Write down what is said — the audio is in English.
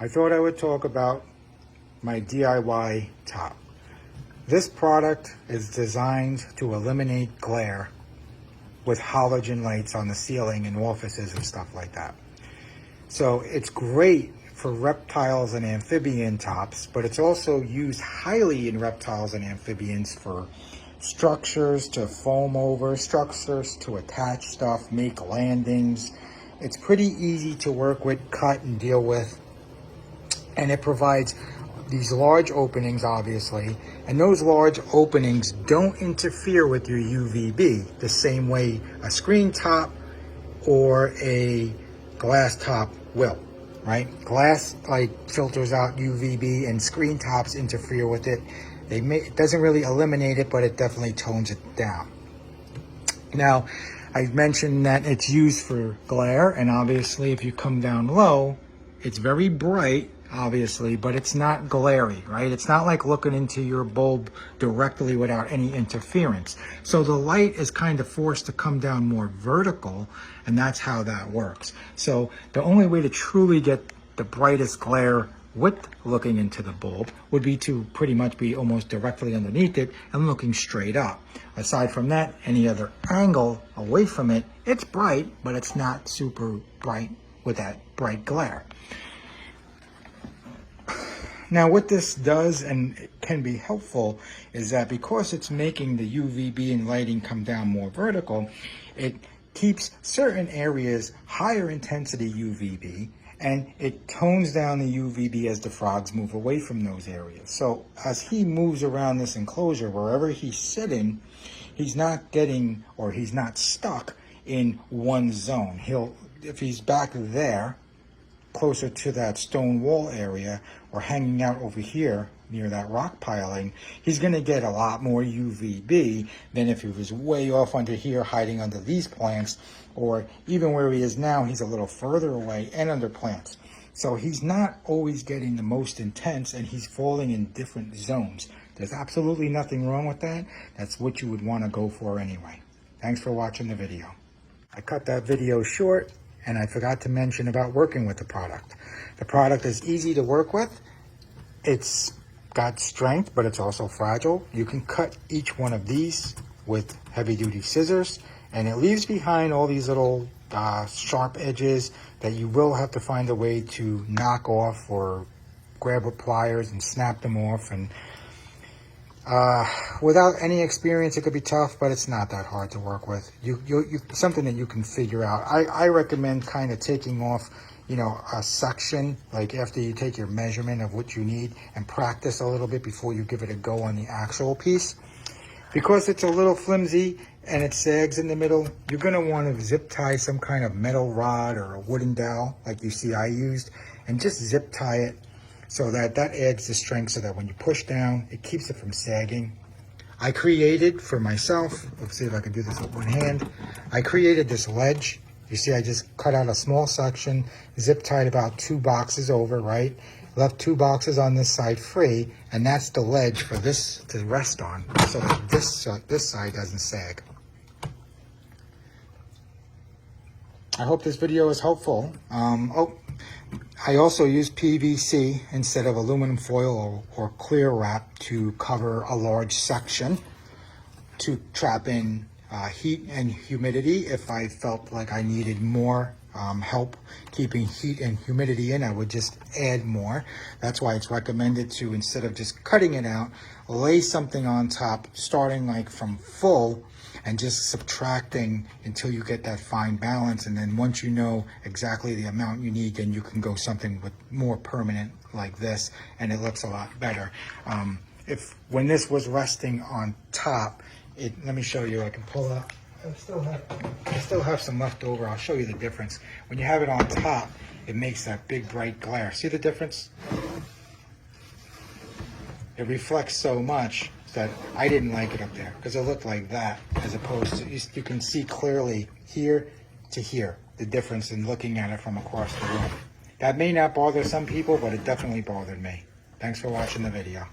I thought I would talk about my DIY top. This product is designed to eliminate glare with halogen lights on the ceiling in offices and stuff like that. So it's great for reptiles and amphibian tops, but it's also used highly in reptiles and amphibians for structures to foam over, structures to attach stuff, make landings. It's pretty easy to work with, cut, and deal with. And it provides these large openings, obviously, and those large openings don't interfere with your UVB the same way a screen top or a glass top will, right? Glass filters out UVB, and screen tops interfere with it. It doesn't really eliminate it, but it definitely tones it down. Now, I mentioned that it's used for glare, and obviously if you come down low, it's very bright, obviously, but it's not glary, right? It's not like looking into your bulb directly without any interference. So the light is kind of forced to come down more vertical, and that's how that works. So the only way to truly get the brightest glare with looking into the bulb would be to pretty much be almost directly underneath it and looking straight up. Aside from that, any other angle away from it, it's bright, but it's not super bright with that bright glare. Now what this does, and it can be helpful, is that because it's making the UVB and lighting come down more vertical, it keeps certain areas higher intensity UVB, and it tones down the UVB as the frogs move away from those areas. So as he moves around this enclosure, wherever he's sitting, he's not getting, or he's not stuck in one zone. If he's back there, closer to that stone wall area, or hanging out over here near that rock piling, he's going to get a lot more UVB than if he was way off under here hiding under these plants, or even where he is now, he's a little further away and under plants. So he's not always getting the most intense, and he's falling in different zones. There's absolutely nothing wrong with that. That's what you would want to go for anyway. Thanks for watching the video. I cut that video short, and I forgot to mention about working with the product. The product is easy to work with. It's got strength, but it's also fragile. You can cut each one of these with heavy-duty scissors, and it leaves behind all these little sharp edges that you will have to find a way to knock off or grab with pliers and snap them off. And without any experience, it could be tough, but it's not that hard to work with. Something that you can figure out. I recommend kind of taking off, a section, like after you take your measurement of what you need, and practice a little bit before you give it a go on the actual piece. Because it's a little flimsy and it sags in the middle, you're going to want to zip tie some kind of metal rod or a wooden dowel like you see I used, and just zip tie it so that adds the strength, so that when you push down, it keeps it from sagging. I created for myself, let's see if I can do this with one hand, I created this ledge. You see, I just cut out a small section, zip tied about 2 boxes over, right? Left 2 boxes on this side free, and that's the ledge for this to rest on, so that this side doesn't sag. I hope this video is helpful. I also use PVC instead of aluminum foil or clear wrap to cover a large section to trap in heat and humidity. If I felt like I needed more help keeping heat and humidity in, I would just add more. That's why it's recommended to, instead of just cutting it out, lay something on top, starting like from full and just subtracting until you get that fine balance. And then once you know exactly the amount you need, then you can go something with more permanent like this, and it looks a lot better. When this was resting on top, let me show you. I can pull up. I still have some left over. I'll show you the difference. When you have it on top, it makes that big bright glare. See the difference? It reflects so much that I didn't like it up there, because it looked like that, as opposed to, you can see clearly here to here, the difference in looking at it from across the room. That may not bother some people, but it definitely bothered me. Thanks for watching the video.